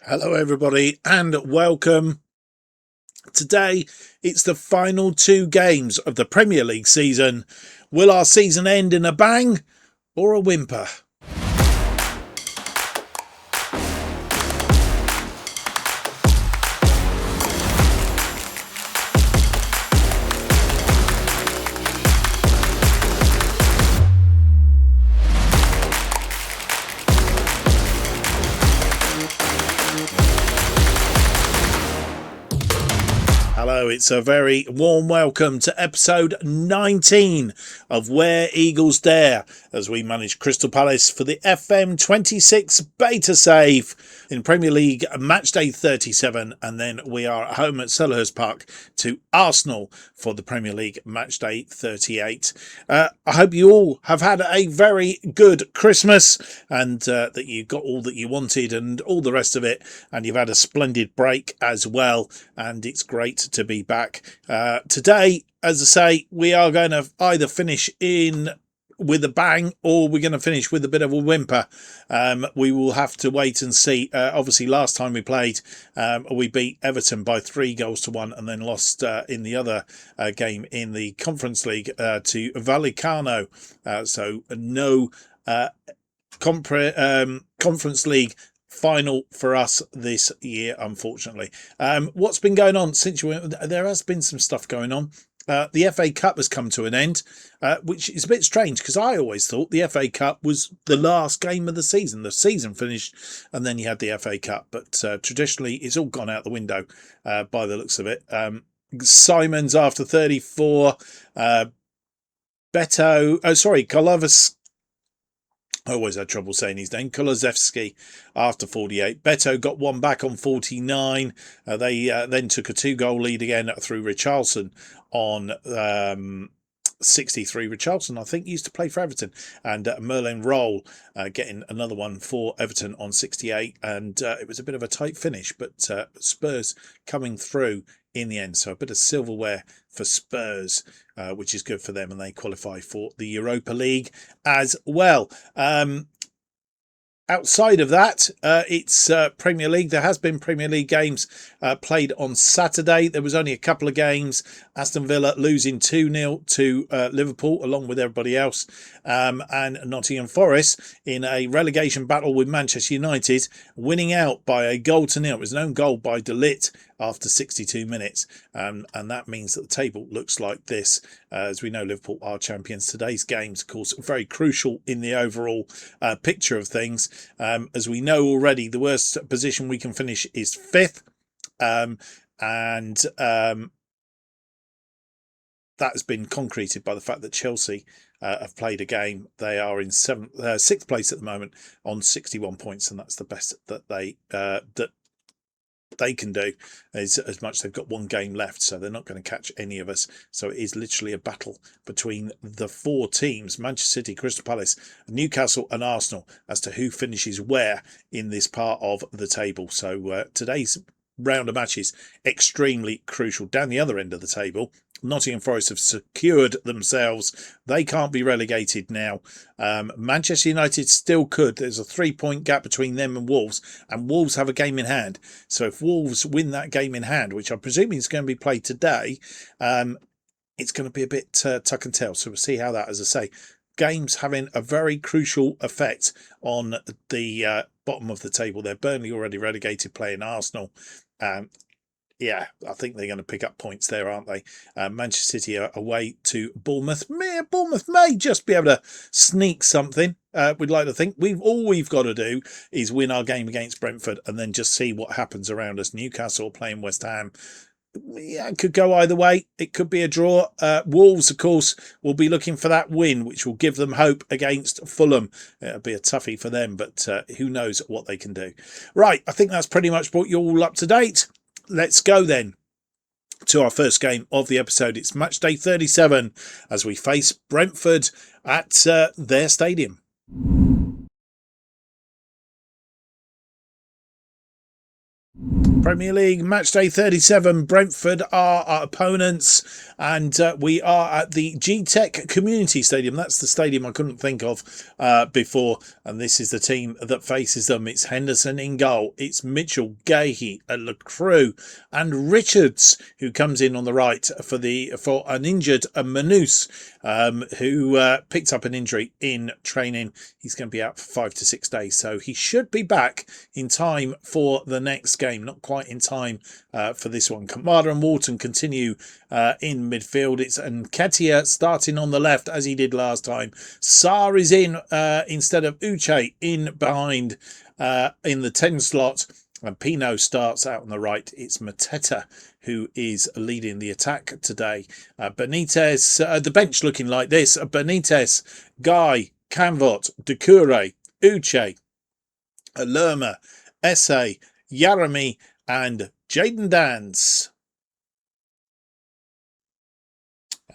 Hello everybody and welcome. Today it's the final two games of the Premier League season. Will our season end in a bang or a whimper? Hello, it's a very warm welcome to episode 19 of Where Eagles Dare as we manage Crystal Palace for the FM26 Beta Save in Premier League Matchday 37, and then we are at home at Selhurst Park to Arsenal for the Premier League Matchday 38. I hope you all have had a very good Christmas and that you got all that you wanted and all the rest of it, and you've had a splendid break as well, and it's great to be back. Today, as I say, we are going to either finish in with a bang or we're going to finish with a bit of a whimper. We will have to wait and see. Obviously, last time we played, we beat Everton by 3-1 and then lost in the other game in the Conference League to Vallecano. So no Conference League final for us this year, unfortunately. What's been going on since there has been some stuff going on. The FA Cup has come to an end, which is a bit strange because I always thought the FA Cup was the last game of the season. The season finished and then you had the FA Cup, but traditionally it's all gone out the window by the looks of it. Simons after 34, Kolovas. I always had trouble saying his name. Kulusevski after 48. Beto got one back on 49. They then took a 2-goal lead again through Richarlison on 63. Richarlison, I think, used to play for Everton. And Merlin Roll getting another one for Everton on 68. And it was a bit of a tight finish, but Spurs coming through in the end. So a bit of silverware for Spurs, which is good for them, and they qualify for the Europa League as well. Outside of that, it's Premier League. There has been Premier League games played on Saturday. There was only a couple of games. Aston Villa losing 2-0 to Liverpool, along with everybody else. And Nottingham Forest in a relegation battle with Manchester United, winning out by a 1-0. It was an own goal by De Ligt after 62 minutes. And that means that the table looks like this. As we know, Liverpool are champions. Today's games, of course, very crucial in the overall picture of things. As we know already, the worst position we can finish is 5th. That has been concreted by the fact that Chelsea have played a game. They are in 6th place at the moment on 61 points, and that's the best that they can do, as much they've got one game left, so they're not going to catch any of us. So it is literally a battle between the 4 teams, Manchester City, Crystal Palace, Newcastle and Arsenal, as to who finishes where in this part of the table. So today's round of matches extremely crucial. Down the other end of the table, Nottingham Forest have secured themselves. They can't be relegated now. Manchester United still could. There's a 3-point gap between them and Wolves have a game in hand. So if Wolves win that game in hand, which I'm presuming is going to be played today, it's going to be a bit tuck and tail. So we'll see how that, as I say, games having a very crucial effect on the bottom of the table there. Burnley already relegated, playing Arsenal. Yeah, I think they're going to pick up points there, aren't they? Manchester City are away to Bournemouth. Bournemouth may just be able to sneak something. We'd like to think. All we've got to do is win our game against Brentford and then just see what happens around us. Newcastle playing West Ham. Yeah, it could go either way. It could be a draw. Wolves, of course, will be looking for that win, which will give them hope against Fulham. It'll be a toughie for them, but who knows what they can do. Right, I think that's pretty much brought you all up to date. Let's go then to our first game of the episode. It's match day 37 as we face Brentford at their stadium. Premier League match day 37. Brentford are our opponents, and we are at the G-Tech Community Stadium. That's the stadium I couldn't think of before, and this is the team that faces them. It's Henderson in goal. It's Mitchell, Gahey, LaCroix, and Richards, who comes in on the right for an injured Manus, who picked up an injury in training. He's going to be out for 5 to 6 days, so he should be back in time for the next game. Not quite in time for this one. Kamada and Wharton continue in midfield. It's Nketiah starting on the left as he did last time. Sarr is in instead of Uche in behind in the 10 slot. And Pino starts out on the right. It's Mateta who is leading the attack today. Benitez, the bench looking like this. Benitez, Guy, Canvot, Doucouré, Uche, Lerma, Esse, Yarami, and Jayden Danns.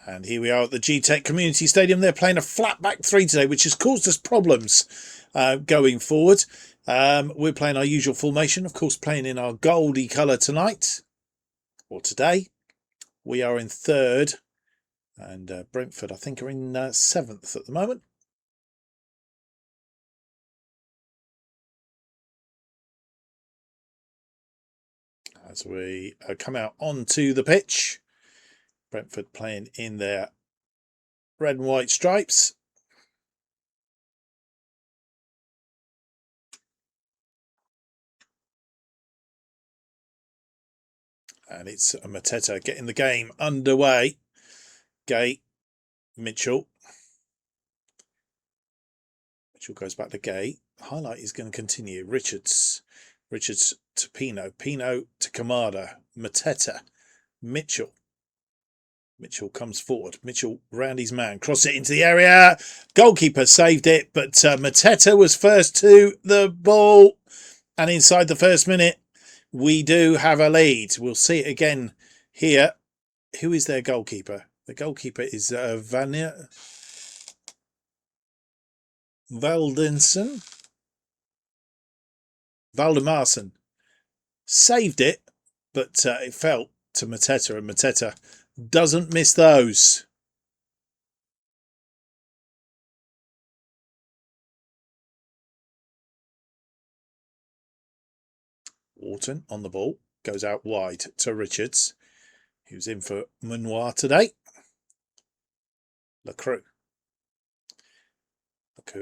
And here we are at the G-Tech Community Stadium. They're playing a flat back three today, which has caused us problems going forward. We're playing our usual formation, of course, playing in our goldy colour tonight, or today. We are in third, and Brentford, I think, are in seventh at the moment. As we come out onto the pitch, Brentford playing in their red and white stripes. And it's Mateta getting the game underway. Gay, Mitchell. Mitchell goes back to Gay. Highlight is going to continue. Richards to Pino. Pino to Kamada. Mateta. Mitchell. Mitchell comes forward. Mitchell round his man. Cross it into the area. Goalkeeper saved it, but Mateta was first to the ball. And inside the first minute, we do have a lead. We'll see it again here. Who is their goalkeeper? The goalkeeper is Valdemarsson. Saved it, but it fell to Mateta, and Mateta doesn't miss those. Wharton on the ball, goes out wide to Richards, who's in for Manoir today. LaCroix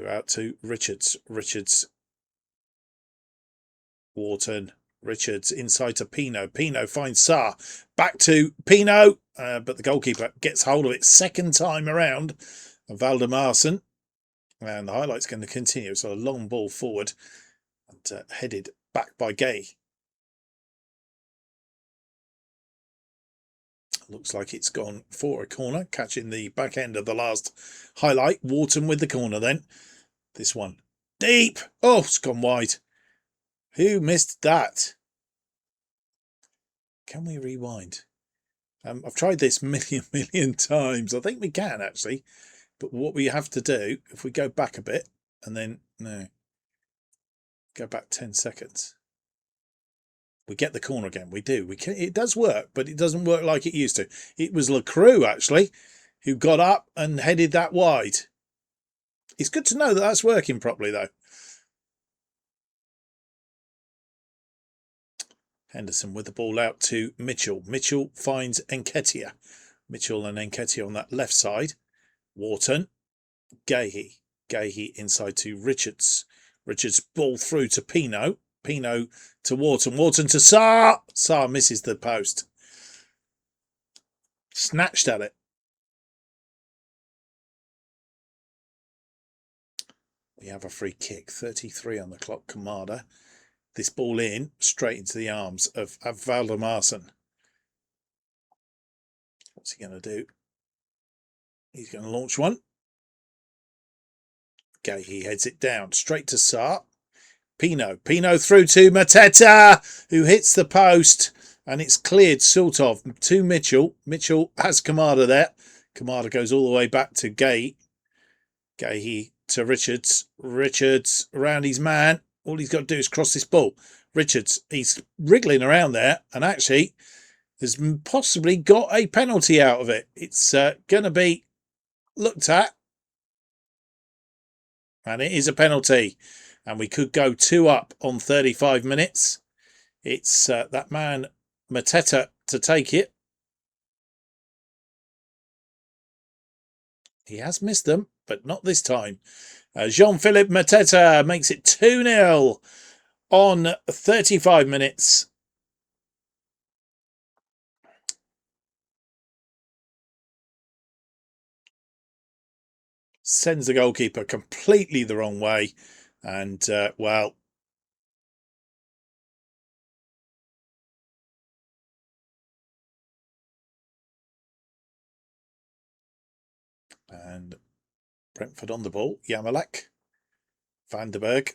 out to Richards. Wharton. Richards inside to Pino. Pino finds Sarr. Back to Pino, but the goalkeeper gets hold of it second time around. Valdemarsson. And the highlight's going to continue. So a long ball forward and headed back by Gay. Looks like it's gone for a corner, catching the back end of the last highlight. Wharton with the corner then. This one. Deep! Oh, it's gone wide. Who missed that? Can we rewind? I've tried this million times. I think we can, actually. But what we have to do, if we go back a bit, and then, no, go back 10 seconds. We get the corner again. We do. It does work, but it doesn't work like it used to. It was LaCroix, actually, who got up and headed that wide. It's good to know that that's working properly, though. Henderson with the ball out to Mitchell. Mitchell finds Nketiah. Mitchell and Nketiah on that left side. Wharton. Gahey. Gahey inside to Richards. Richards ball through to Pino. Pino to Wharton. Wharton to Sarr. Sarr misses the post. Snatched at it. We have a free kick. 33 on the clock. Kamada. This ball in, straight into the arms of Valdemarsson. What's he going to do? He's going to launch one. Okay, he heads it down, straight to Sarr. Pino through to Mateta, who hits the post, and it's cleared sort of to Mitchell. Mitchell has Kamada there. Kamada goes all the way back to Gay. Gay to Richards. Richards around his man. All he's got to do is cross this ball. Richards, he's wriggling around there and actually has possibly got a penalty out of it. It's going to be looked at. And it is a penalty. And we could go 2 up on 35 minutes. It's that man, Mateta, to take it. He has missed them, but not this time. Jean-Philippe Mateta makes it 2-0 on 35 minutes. Sends the goalkeeper completely the wrong way. And, well, and Brentford on the ball. Yamalek. Van der Berg.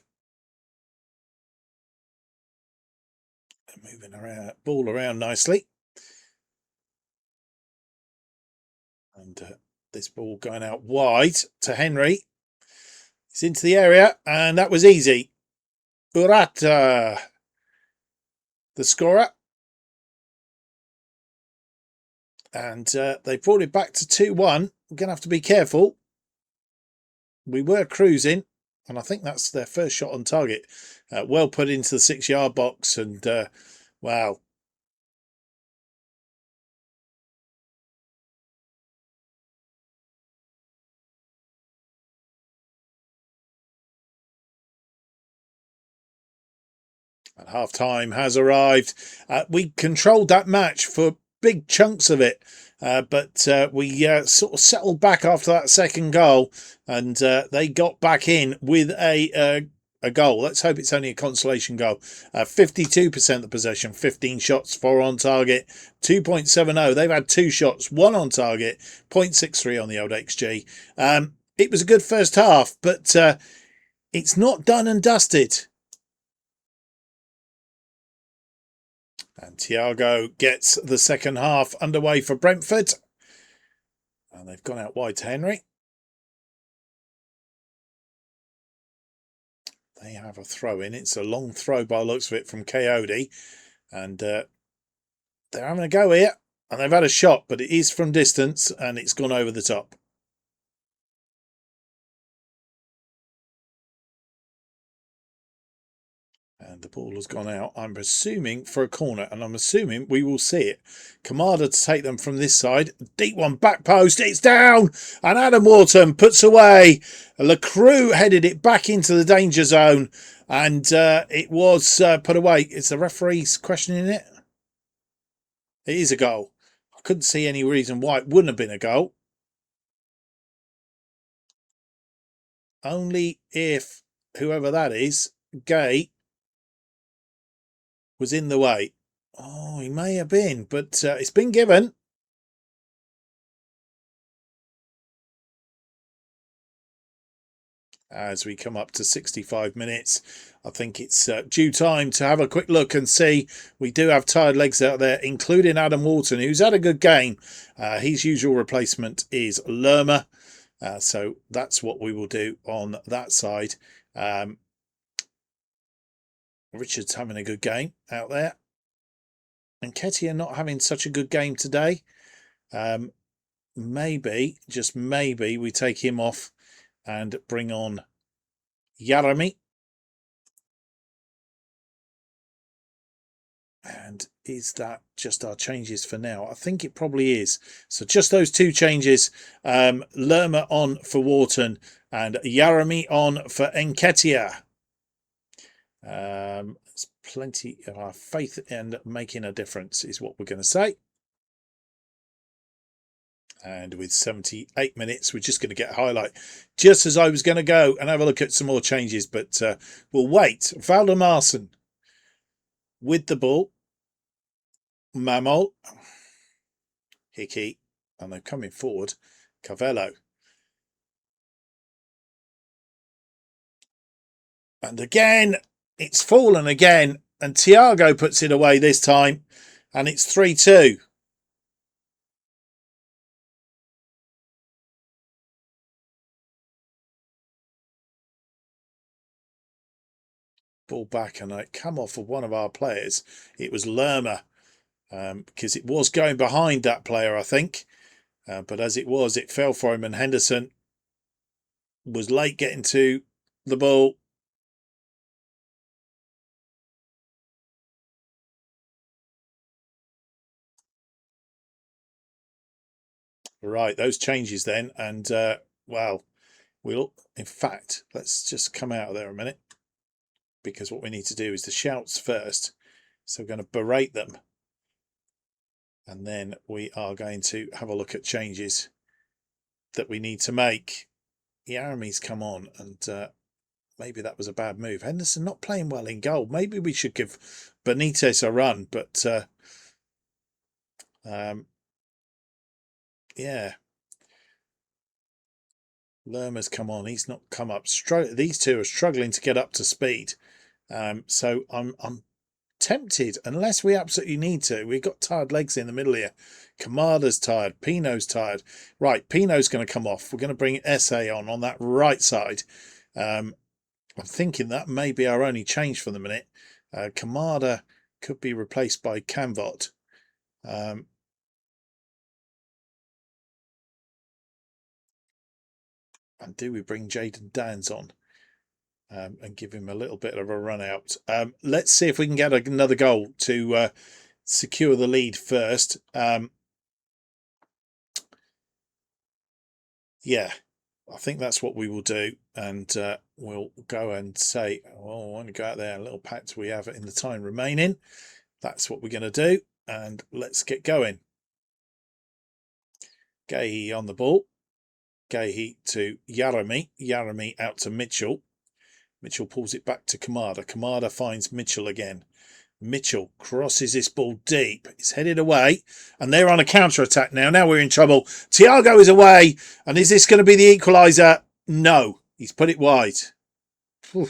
Moving around, ball around nicely. And this ball going out wide to Henry. It's into the area, and that was easy. Urata, the scorer. And they brought it back to 2-1. We're going to have to be careful. We were cruising, and I think that's their first shot on target. Well put into the 6-yard box, and wow. And half-time has arrived. We controlled that match for big chunks of it, but we sort of settled back after that second goal, and they got back in with a goal. Let's hope it's only a consolation goal. 52% of possession, 15 shots, 4 on target, 2.70. They've had 2 shots, 1 on target, 0.63 on the old XG. It was a good first half, but it's not done and dusted. And Thiago gets the second half underway for Brentford. And they've gone out wide to Henry. They have a throw in. It's a long throw by the looks of it from Coyote. And they're having a go here. And they've had a shot, but it is from distance and it's gone over the top. And the ball has gone out, I'm assuming, for a corner. And I'm assuming we will see it. Kamada to take them from this side. Deep one, back post. It's down. And Adam Wharton puts away. LaCrue headed it back into the danger zone. And it was put away. Is the referee's questioning it? It is a goal. I couldn't see any reason why it wouldn't have been a goal. Only if whoever that is, Gay, was in the way. Oh, he may have been, but it's been given. As we come up to 65 minutes, I think it's due time to have a quick look and see. We do have tired legs out there, including Adam Wharton, who's had a good game. His usual replacement is Lerma. So that's what we will do on that side. Richard's having a good game out there. And Ketia not having such a good game today. Maybe, just maybe, we take him off and bring on Yarami. And is that just our changes for now? I think it probably is. So just those 2 changes. Lerma on for Wharton and Yarami on for Nketiah. There's plenty of our faith in making a difference is what we're going to say. And with 78 minutes, we're just going to get a highlight. Just as I was going to go and have a look at some more changes, but we'll wait. Valdemarson with the ball. Mamol. Hickey. And they're coming forward. Cavello. And again, it's fallen again. And Thiago puts it away this time. And it's 3-2. ball back and it come off of one of our players. It was Lerma, because it was going behind that player, I think. But as it was, it fell for him, and Henderson was late getting to the ball. Right, those changes then, and well, in fact, let's just come out of there a minute, because what we need to do is the shouts first. So we're going to berate them, and then we are going to have a look at changes that we need to make. Yarami's come on, and maybe that was a bad move. Henderson not playing well in goal. Maybe we should give Benitez a run, but yeah. Lerma's come on. He's not come up. These two are struggling to get up to speed. So I'm tempted, unless we absolutely need to. We've got tired legs in the middle here. Kamada's tired. Pino's tired. Right, Pino's going to come off. We're going to bring Esse on that right side. I'm thinking that may be our only change for the minute. Kamada could be replaced by Camvot. And do we bring Jaden Dans on and give him a little bit of a run out? Let's see if we can get another goal to secure the lead first. Yeah, I think that's what we will do. And we'll go and say, well, I want to go out there, a little pact we have in the time remaining. That's what we're going to do. And let's get going. Gahey on the ball. Gahey to Yarami. Yarami out to Mitchell. Mitchell pulls it back to Kamada. Kamada finds Mitchell again. Mitchell crosses this ball deep. It's headed away. And they're on a counter-attack now. Now we're in trouble. Thiago is away. And is this going to be the equaliser? No. He's put it wide. Whew.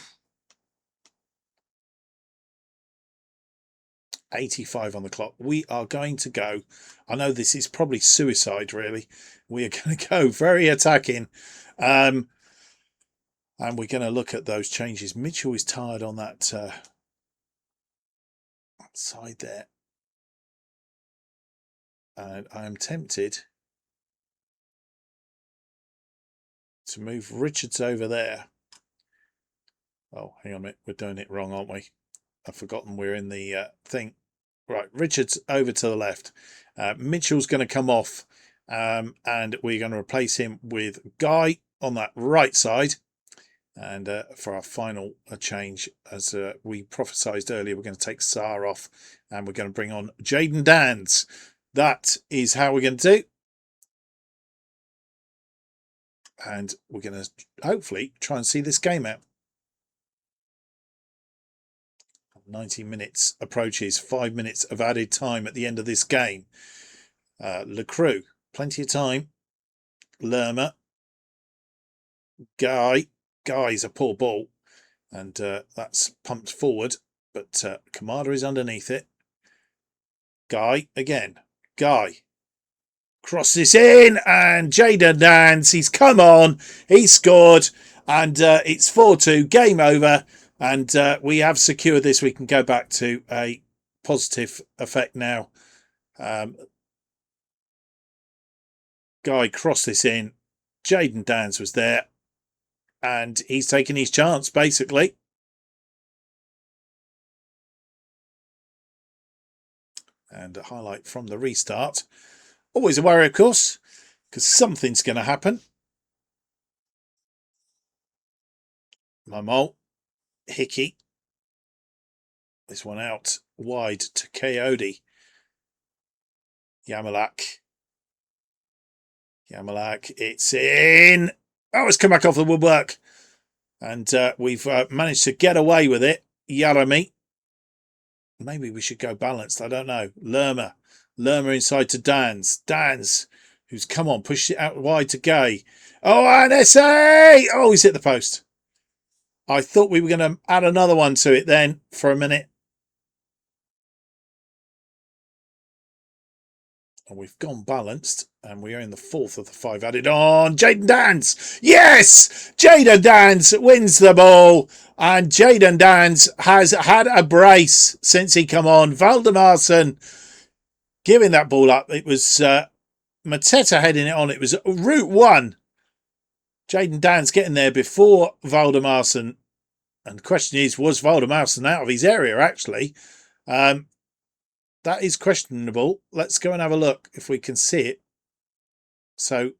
85 on the clock. We are going to go. I know this is probably suicide, really. We are going to go very attacking. And we're going to look at those changes. Mitchell is tired on that side there. And I am tempted to move Richards over there. Oh, hang on a minute. We're doing it wrong, aren't we? I've forgotten we're in the thing. Right, Richards over to the left. Mitchell's going to come off, and we're going to replace him with Guy on that right side. And for our final change, as we prophesized earlier, we're going to take Sarr off, and we're going to bring on Jaden Dans. That is how we're going to do. And we're going to hopefully try and see this game out. 90 minutes approaches, 5 minutes of added time at the end of this game. Lecroux, plenty of time. Lerma. Guy's a poor ball, and that's pumped forward, but Kamada is underneath it. Guy again. Guy. Cross this in, and Jaden Dans, he's come on, he scored, and it's 4-2, game over. And we have secured this. We can go back to a positive effect now. Guy crossed this in. Jaden Dans was there. And he's taking his chance, basically. And a highlight from the restart. Always a worry, of course, because something's going to happen. Mamol. Hickey. This one out wide to Coyote. Yamalak, it's in. Oh, it's come back off the woodwork. And we've managed to get away with it. Yarami. Maybe we should go balanced. I don't know. Lerma inside to Dans. Dans, who's come on, pushed it out wide to Gay. Oh, and Esse! Oh, he's hit the post. I thought we were going to add another one to it then for a minute. And we've gone balanced, and we are in the 4th of the 5 added on. Jayden Dans! Yes! Jayden Dans wins the ball, and Jayden Dans has had a brace since he come on. Valdemarson giving that ball up. It was Mateta heading it on. It was route 1. Jayden Dans getting there before Valdemarson. And the question is, was Valdemarson out of his area, actually? That is questionable. Let's go and have a look if we can see it. So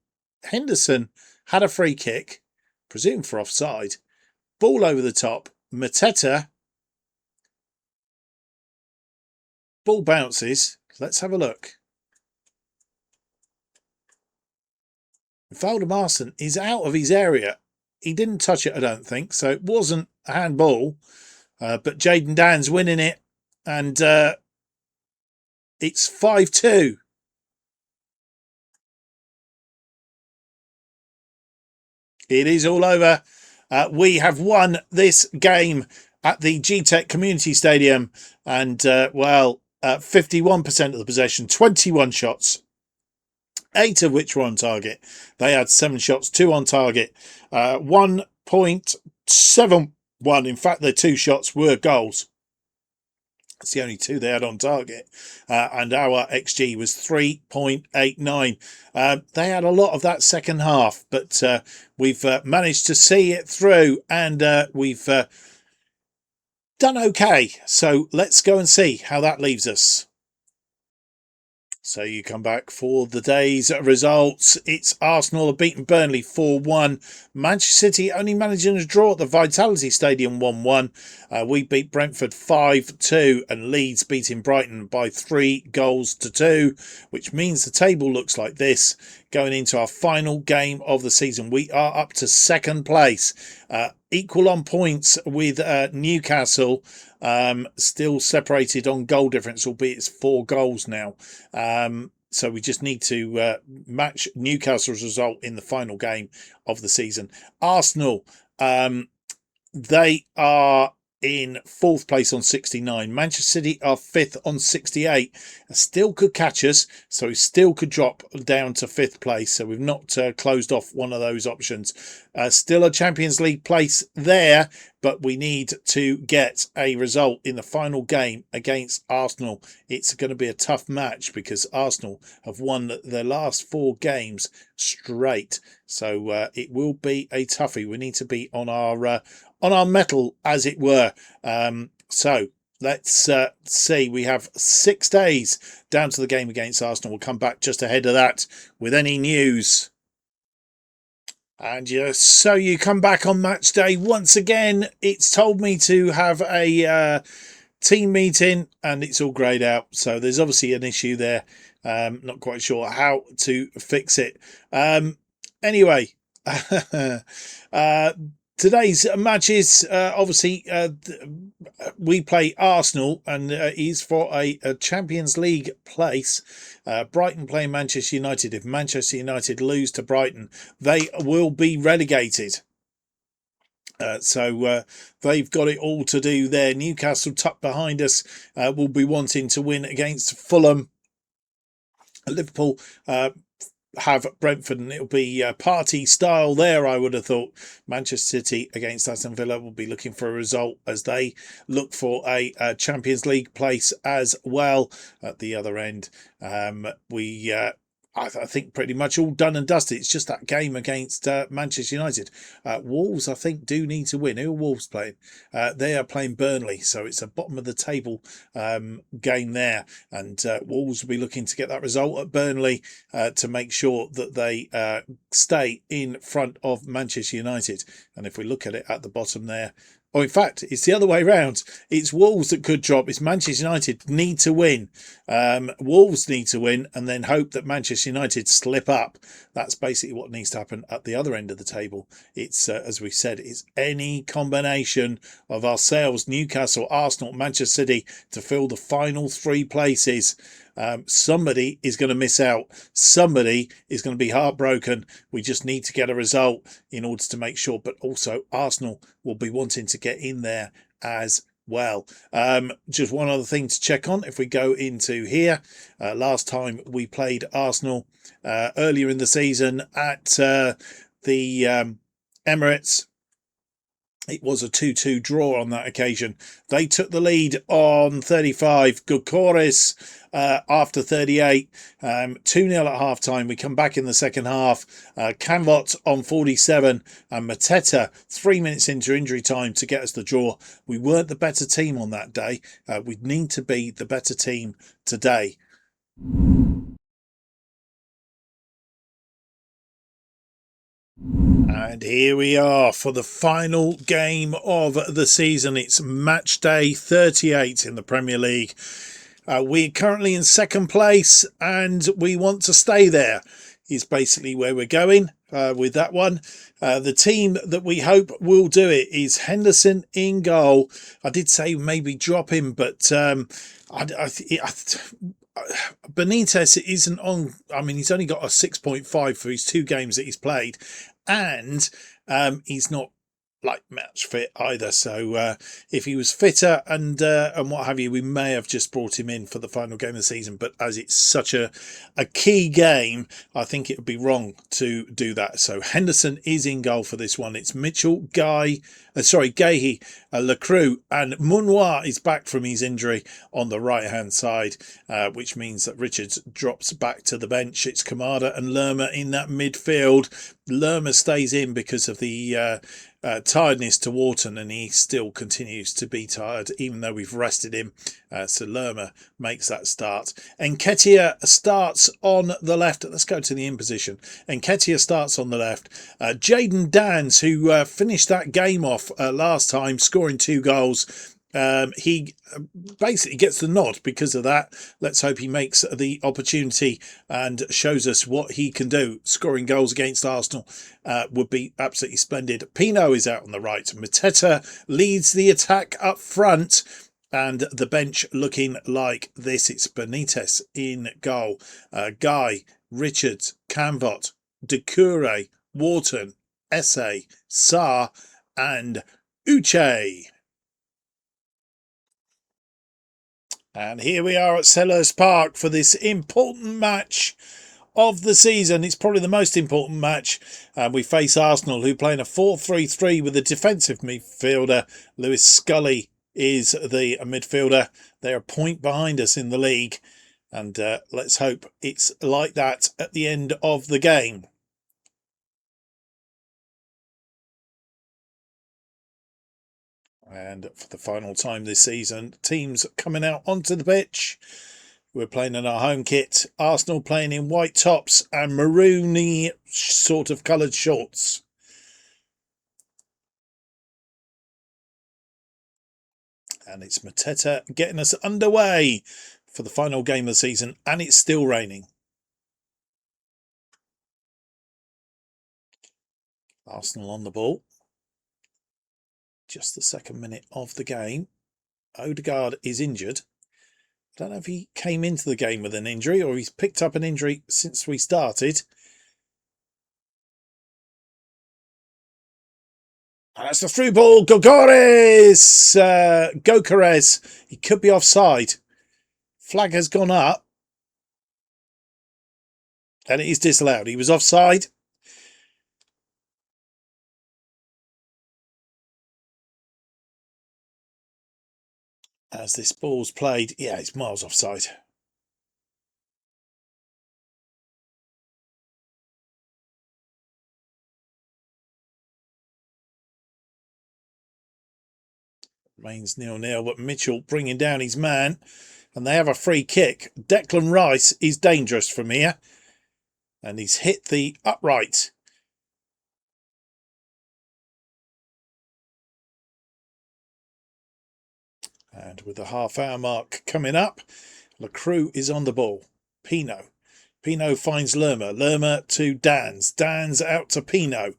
Henderson had a free kick, presumed for offside. Ball over the top. Mateta. Ball bounces. Let's have a look. Valdemarson is out of his area. He didn't touch it, I don't think. So it wasn't a handball. But Jayden Dans winning it. And it's 5-2. It is all over. We have won this game at the G-Tech Community Stadium. And, 51% of the possession, 21 shots, 8 of which were on target. They had 7 shots, 2 on target, 1.71. In fact, their 2 shots were goals. It's the only 2 they had on target. And our XG was 3.89. They had a lot of that second half, but we've managed to see it through, and we've done okay. So let's go and see how that leaves us. So you come back for the day's results. It's Arsenal have beaten Burnley 4-1. Manchester City only managing a draw at the Vitality Stadium 1-1. We beat Brentford 5-2, and Leeds beating Brighton by 3-2, which means the table looks like this. Going into our final game of the season, we are up to 2nd place, equal on points with Newcastle. Still separated on goal difference, albeit it's 4 goals now. So we just need to match Newcastle's result in the final game of the season. Arsenal, they are in 4th place on 69. Manchester City are 5th on 68. Still could catch us, so we still could drop down to 5th place. So we've not closed off one of those options. Still a Champions League place there, but we need to get a result in the final game against Arsenal. It's going to be a tough match because Arsenal have won their last 4 games straight. So it will be a toughie. We need to be on our mettle, as it were. So let's see. We have 6 days down to the game against Arsenal. We'll come back just ahead of that with any news. And so you come back on match day once again. It's told me to have a team meeting, and it's all greyed out. So there's obviously an issue there. Not quite sure how to fix it. Anyway, today's matches, obviously, we play Arsenal, and is for a Champions League place. Brighton play Manchester United. If Manchester United lose to Brighton, they will be relegated. So they've got it all to do there. Newcastle tucked behind us will be wanting to win against Fulham. Liverpool have Brentford, and it'll be party style there, I would have thought. Manchester City against Aston Villa will be looking for a result as they look for a Champions League place as well. At the other end, I think pretty much all done and dusted. It's just that game against Manchester United. Wolves, I think, do need to win. Who are Wolves playing? They are playing Burnley, so it's a bottom of the table game there. And Wolves will be looking to get that result at Burnley to make sure that they stay in front of Manchester United. And if we look at it at the bottom there, or in fact, it's the other way around. It's Wolves that could drop. It's Manchester United need to win. Wolves need to win and then hope that Manchester United slip up. That's basically what needs to happen at the other end of the table. It's, as we said, it's any combination of ourselves, Newcastle, Arsenal, Manchester City to fill the final 3 places. Somebody is going to miss out. Somebody is going to be heartbroken. We just need to get a result in order to make sure. But also Arsenal will be wanting to get in there as well. Just one other thing to check on if we go into here. Last time we played Arsenal earlier in the season at the Emirates, it was a 2-2 draw on that occasion. They took the lead on 35. Gukores after 38. 2-0 at half-time. We come back in the second half. Canvot on 47. And Mateta 3 minutes into injury time to get us the draw. We weren't the better team on that day. We need to be the better team today. And here we are for the final game of the season. It's match day 38 in the Premier League. We're currently in second place and we want to stay there is basically where we're going with that one. The team that we hope will do it is Henderson in goal. I did say maybe drop him, but Benitez isn't on. I mean, he's only got a 6.5 for his 2 games that he's played, and he's not like match fit either. So if he was fitter and what have you, we may have just brought him in for the final game of the season. But as it's such a key game, I think it would be wrong to do that. So Henderson is in goal for this one. It's Mitchell, Gahey, Lacroix, and Munoir is back from his injury on the right hand side, which means that Richards drops back to the bench. It's Kamada and Lerma in that midfield. Lerma stays in because of the tiredness to Wharton, and he still continues to be tired even though we've rested him. So Lerma makes that start. Nketiah starts on the left. Let's go to the in position. Nketiah starts on the left. Jayden Danns, who finished that game off last time, scoring 2 goals. He basically gets the nod because of that. Let's hope he makes the opportunity and shows us what he can do. Scoring goals against Arsenal would be absolutely splendid. Pino is out on the right. Mateta leads the attack up front. And the bench looking like this. It's Benitez in goal. Guy, Richards, Canvot, Doucouré, Wharton, Esse, Sarr and Uche. And here we are at Selhurst Park for this important match of the season. It's probably the most important match. We face Arsenal, who play in a 4-3-3 with a defensive midfielder. Lewis Scully is the midfielder. They're a point behind us in the league. And let's hope it's like that at the end of the game. And for the final time this season, teams coming out onto the pitch. We're playing in our home kit. Arsenal playing in white tops and maroony sort of coloured shorts. And it's Mateta getting us underway for the final game of the season. And it's still raining. Arsenal on the ball. Just the second minute of the game. Odegaard is injured. I don't know if he came into the game with an injury or he's picked up an injury since we started. And that's the through ball. Gukores! He could be offside. Flag has gone up. And it is disallowed. He was offside. As this ball's played, yeah, it's miles offside. Remains 0-0, but Mitchell bringing down his man. And they have a free kick. Declan Rice is dangerous from here. And he's hit the upright. And with the half-hour mark coming up, Lacroix is on the ball. Pino finds Lerma. Lerma to Danns. Danns out to Pino.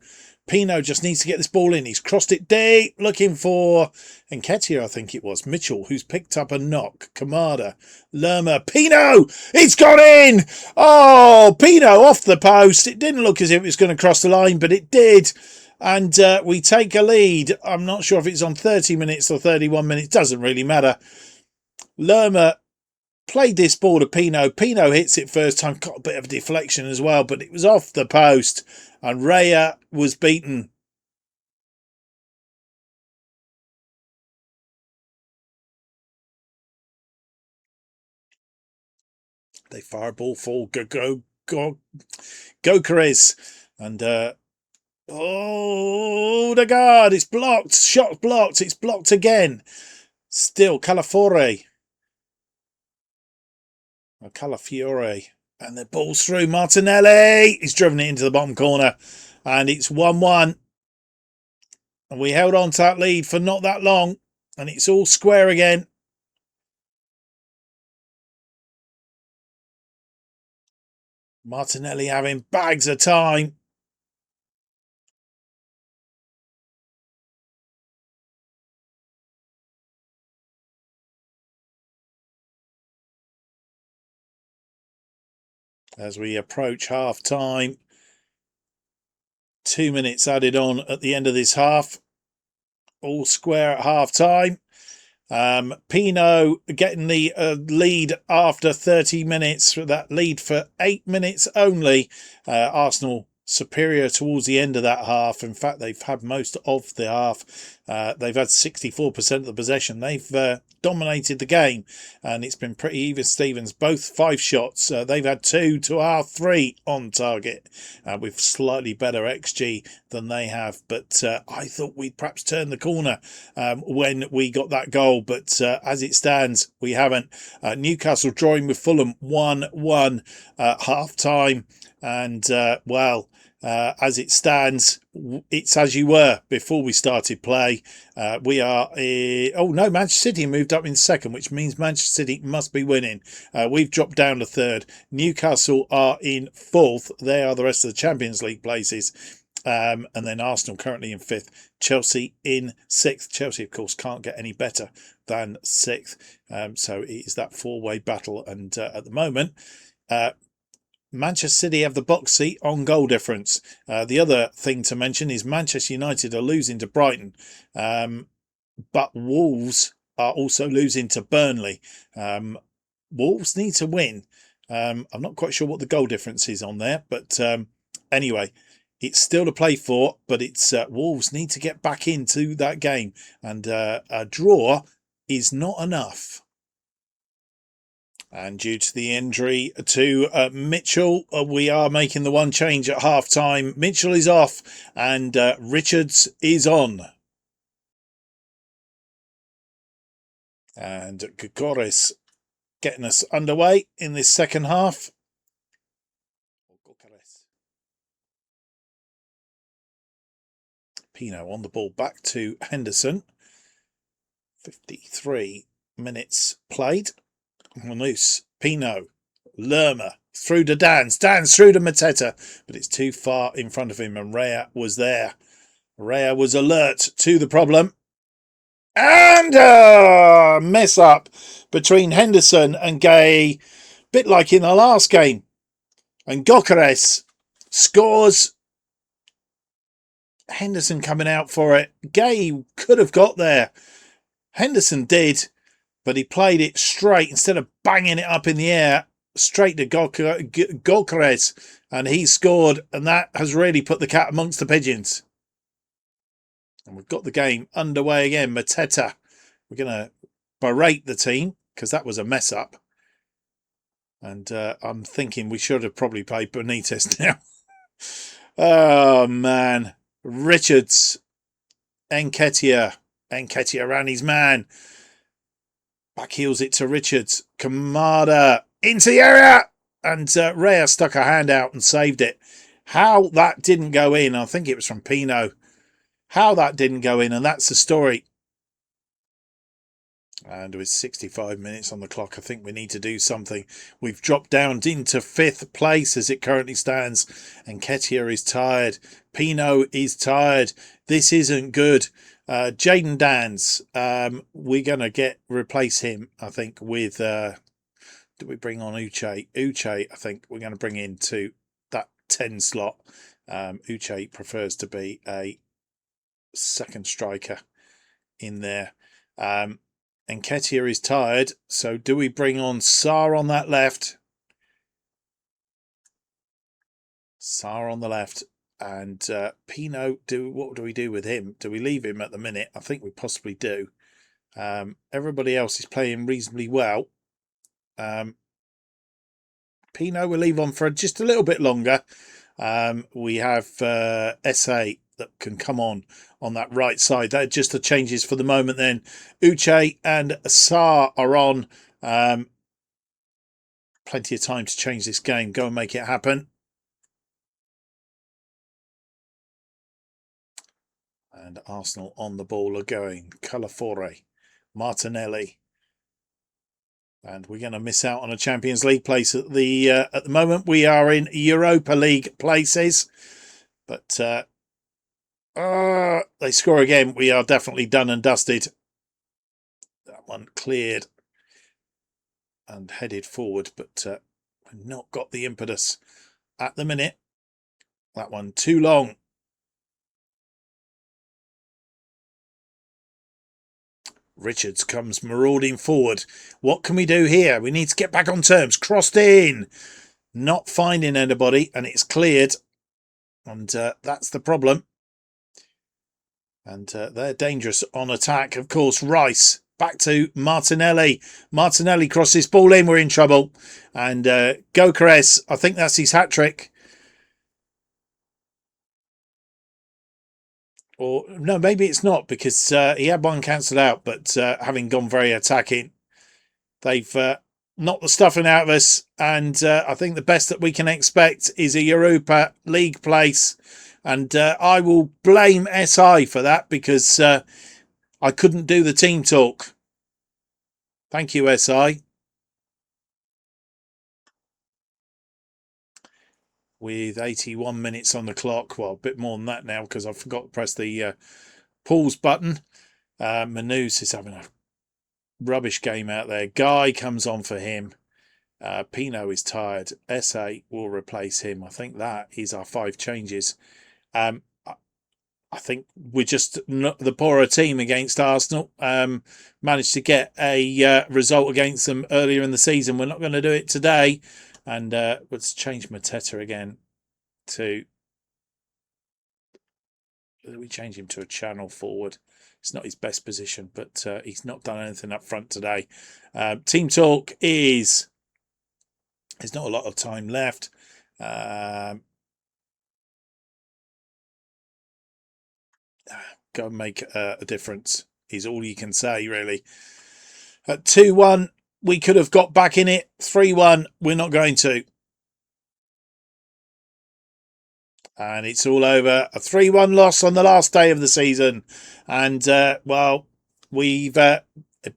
Pino just needs to get this ball in. He's crossed it deep, looking for Nketiah, I think it was. Mitchell, who's picked up a knock. Kamada. Lerma. Pino! It's gone in! Oh, Pino off the post. It didn't look as if it was going to cross the line, but it did. And we take a lead. I'm not sure if it's on 30 minutes or 31 minutes. Doesn't really matter. Lerma played this ball to Pino. Pino hits it first time. Got a bit of a deflection as well, but it was off the post. And Raya was beaten. They fire a ball for Gokares. And oh, the guard, it's blocked. Shot blocked. It's blocked again. Still, Calafiore. And the ball's through. Martinelli. He's driven it into the bottom corner. And it's 1-1. And we held on to that lead for not that long. And it's all square again. Martinelli having bags of time. As we approach half time. 2 minutes added on at the end of this half. All square at half time. Pino getting the lead after 30 minutes. That lead for 8 minutes only. Arsenal superior towards the end of that half. In fact, they've had most of the half. They've had 64% of the possession. They've dominated the game, and it's been pretty even Stevens. Both 5 shots. They've had 2 to our 3 on target, with slightly better XG than they have. But I thought we'd perhaps turn the corner when we got that goal, but as it stands, we haven't. Newcastle drawing with Fulham 1-1 half time, and well, as it stands, it's as you were before we started play. We are oh no, Manchester City moved up in second, which means Manchester City must be winning. We've dropped down to third. Newcastle are in fourth. They are the rest of the Champions League places. And then Arsenal currently in fifth, Chelsea in sixth. Chelsea, of course, can't get any better than sixth. So it is that 4-way battle. And at the moment, Manchester City have the box seat on goal difference. The other thing to mention is Manchester United are losing to Brighton, but Wolves are also losing to Burnley. Wolves need to win. I'm not quite sure what the goal difference is on there, but anyway, it's still to play for, but it's Wolves need to get back into that game, and a draw is not enough. And due to the injury to Mitchell, we are making the one change at half time. Mitchell is off and Richards is on. And Gregores getting us underway in this second half. Pino on the ball back to Henderson. 53 minutes played. Manus, Pino, Lerma, through to Dans through to Mateta, but it's too far in front of him, and Raya was there. Raya was alert to the problem. And a mess up between Henderson and Gay, bit like in the last game. And Gokares scores. Henderson coming out for it. Gay could have got there. Henderson did, but he played it straight instead of banging it up in the air, straight to Gokares, and he scored, and that has really put the cat amongst the pigeons. And we've got the game underway again. Mateta, we're going to berate the team because that was a mess up. And I'm thinking we should have probably played Benitez now. Oh, man. Richards, Nketiah ran his man. Back heels it to Richards. Kamada into the area. And Raya stuck a hand out and saved it. How that didn't go in, I think it was from Pino. How that didn't go in, and that's the story. And with 65 minutes on the clock, I think we need to do something. We've dropped down into 5th place as it currently stands. And Nketiah is tired. Pino is tired. This isn't good. Jaden Dans, we're going to replace him, I think, with, do we bring on Uche? Uche, I think we're going to bring into that 10 slot. Uche prefers to be a second striker in there. Nketiah is tired, so do we bring on Sarr on that left? Sarr on the left, and Pino. What do we do with him? Do we leave him at the minute? I think we possibly do. Everybody else is playing reasonably well. Pino will leave on for just a little bit longer. We have SA that can come on that right side. They're just the changes for the moment then. Uche and Sarr are on. Plenty of time to change this game. Go and make it happen. And Arsenal on the ball are going. Calafiore, Martinelli. And we're going to miss out on a Champions League place at the moment. We are in Europa League places. But they score again. We are definitely done and dusted. That one cleared and headed forward, but we've not got the impetus at the minute. That one too long. Richards comes marauding forward. What can we do here? We need to get back on terms. Crossed in. Not finding anybody, and it's cleared. And that's the problem. And they're dangerous on attack. Of course, Rice. Back to Martinelli. Martinelli crosses ball in. We're in trouble. And Gokares, I think that's his hat-trick. Or no, maybe it's not, because he had one cancelled out, but having gone very attacking, they've knocked the stuffing out of us. And I think the best that we can expect is a Europa League place. And I will blame SI for that, because I couldn't do the team talk. Thank you, SI. With 81 minutes on the clock. Well, a bit more than that now, because I forgot to press the pause button. Manus is having a rubbish game out there. Guy comes on for him. Pino is tired. SA will replace him. I think that is our 5 changes. I think we're just not the poorer team against Arsenal. Managed to get a result against them earlier in the season. We're not going to do it today. And let's change Mateta again to... We change him to a channel forward. It's not his best position, but he's not done anything up front today. Team talk is... There's not a lot of time left. Go and make a difference is all you can say, really. At 2-1, we could have got back in it. 3-1, we're not going to. And it's all over. A 3-1 loss on the last day of the season. And, well, we've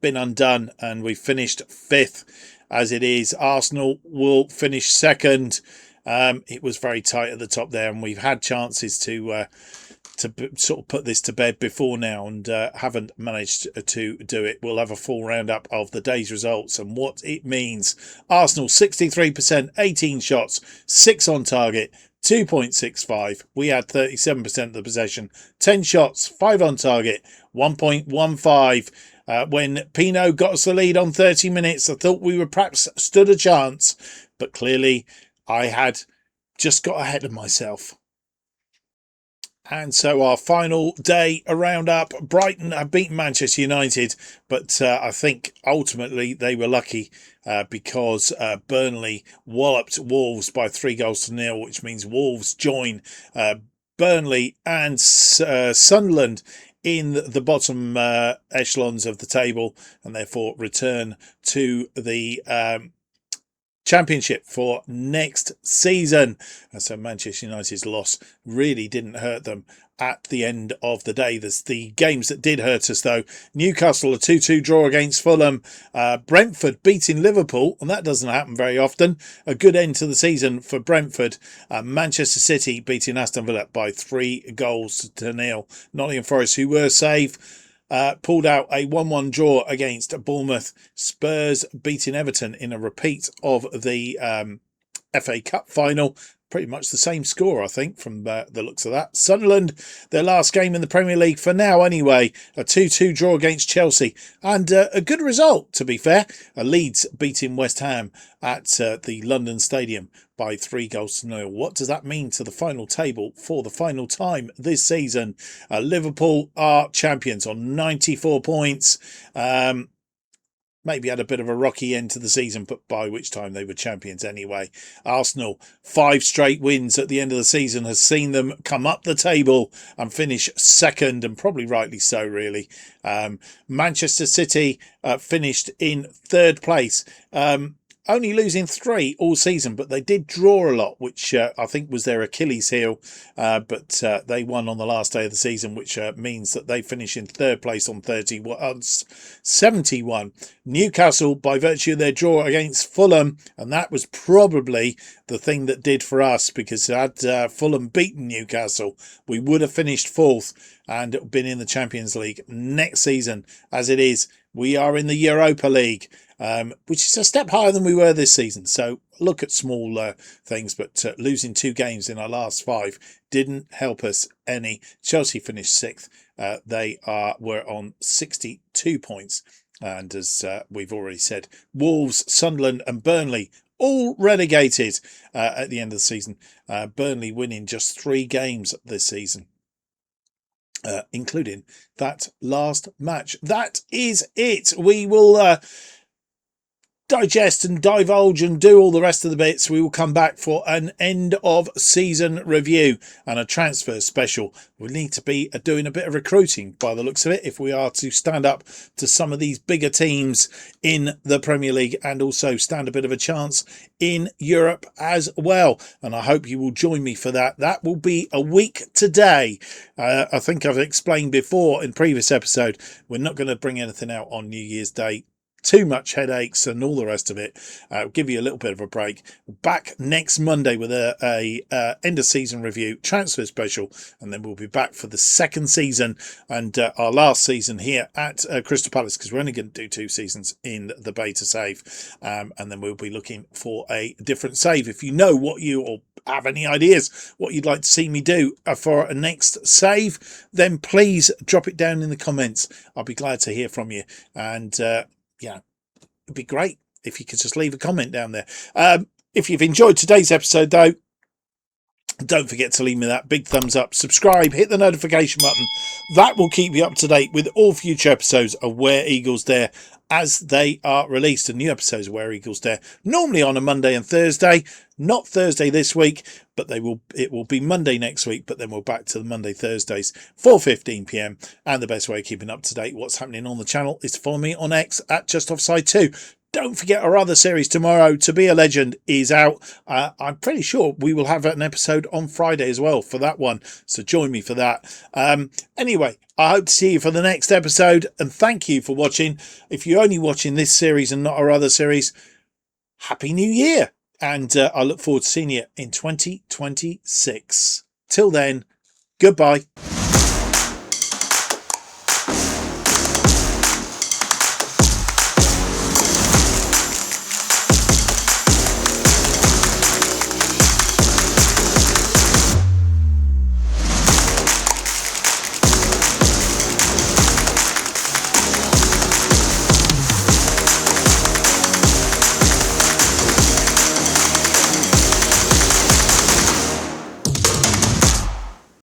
been undone and we've finished 5th as it is. Arsenal will finish 2nd. It was very tight at the top there, and we've had chances to sort of put this to bed before now, and haven't managed to do it. We'll have a full roundup of the day's results and what it means. Arsenal 63%, 18 shots, 6 on target, 2.65. We had 37% of the possession, 10 shots, 5 on target, 1.15. When Pino got us the lead on 30 minutes, I thought we were perhaps stood a chance, but clearly I had just got ahead of myself. And so our final day roundup, Brighton have beaten Manchester United, but I think ultimately they were lucky because Burnley walloped Wolves by 3-0, which means Wolves join Burnley and Sunderland in the bottom echelons of the table, and therefore return to the Championship for next season. And so Manchester United's loss really didn't hurt them at the end of the day. There's the games that did hurt us, though. Newcastle, a 2-2 draw against Fulham. Brentford beating Liverpool, and that doesn't happen very often. A good end to the season for Brentford. Manchester City beating Aston Villa by 3-0. Nottingham Forest, who were safe, pulled out a 1-1 draw against Bournemouth. Spurs beating Everton in a repeat of the FA Cup final. pretty much the same score, I think, from the looks of that. Sunderland, their last game in the Premier League for now anyway, a 2-2 draw against Chelsea, and a good result, to be fair. Leeds beating West Ham at the London Stadium by 3-0. What does that mean to the final table for the final time this season? Liverpool are champions on 94 points. Maybe had a bit of a rocky end to the season, but by which time they were champions anyway. Arsenal, 5 straight wins at the end of the season has seen them come up the table and finish second, and probably rightly so, really. Manchester City finished in 3rd place. Only losing 3 all season, but they did draw a lot, which I think was their Achilles heel. But they won on the last day of the season, which means that they finish in 3rd place on 71. Newcastle, by virtue of their draw against Fulham, and that was probably the thing that did for us, because had Fulham beaten Newcastle, we would have finished 4th and been in the Champions League next season. As it is, we are in the Europa League, which is a step higher than we were this season. So look at small things, but losing 2 games in our last 5 didn't help us any. Chelsea finished 6th. They were on 62 points. And as we've already said, Wolves, Sunderland and Burnley all relegated at the end of the season. Burnley winning just 3 games this season. Including that last match. That is it. We will digest and divulge and do all the rest of the bits. We will come back for an end of season review and a transfer special. We need to be doing a bit of recruiting by the looks of it if we are to stand up to some of these bigger teams in the Premier League and also stand a bit of a chance in Europe as well. And I hope you will join me for that. That will be a week today. I think I've explained before in previous episode, we're not going to bring anything out on New Year's Day. Too much headaches and all the rest of it. I'll give you a little bit of a break. Back next Monday with a end of season review, transfer special, and then we'll be back for the 2nd season and our last season here at Crystal Palace, because we're only going to do 2 seasons in the Beta Save, and then we'll be looking for a different save. If you know what you or have any ideas what you'd like to see me do for a next save, then please drop it down in the comments. I'll be glad to hear from you. And yeah, it'd be great if you could just leave a comment down there. If you've enjoyed today's episode, though, don't forget to leave me that big thumbs up, subscribe, hit the notification button. That will keep you up to date with all future episodes of Where Eagles Dare as they are released. And new episodes of Where Eagles Dare, normally on a Monday and Thursday. Not Thursday this week, but it will be Monday next week, but then we're back to the Monday, Thursdays, 4:15 p.m. And the best way of keeping up to date what's happening on the channel is to follow me on X at JustOffside2. Don't forget our other series tomorrow, To Be a Legend, is out. I'm pretty sure we will have an episode on Friday as well for that one, so join me for that. Anyway, I hope to see you for the next episode, and thank you for watching. If you're only watching this series and not our other series, Happy New Year! And I look forward to seeing you in 2026. Till then, goodbye.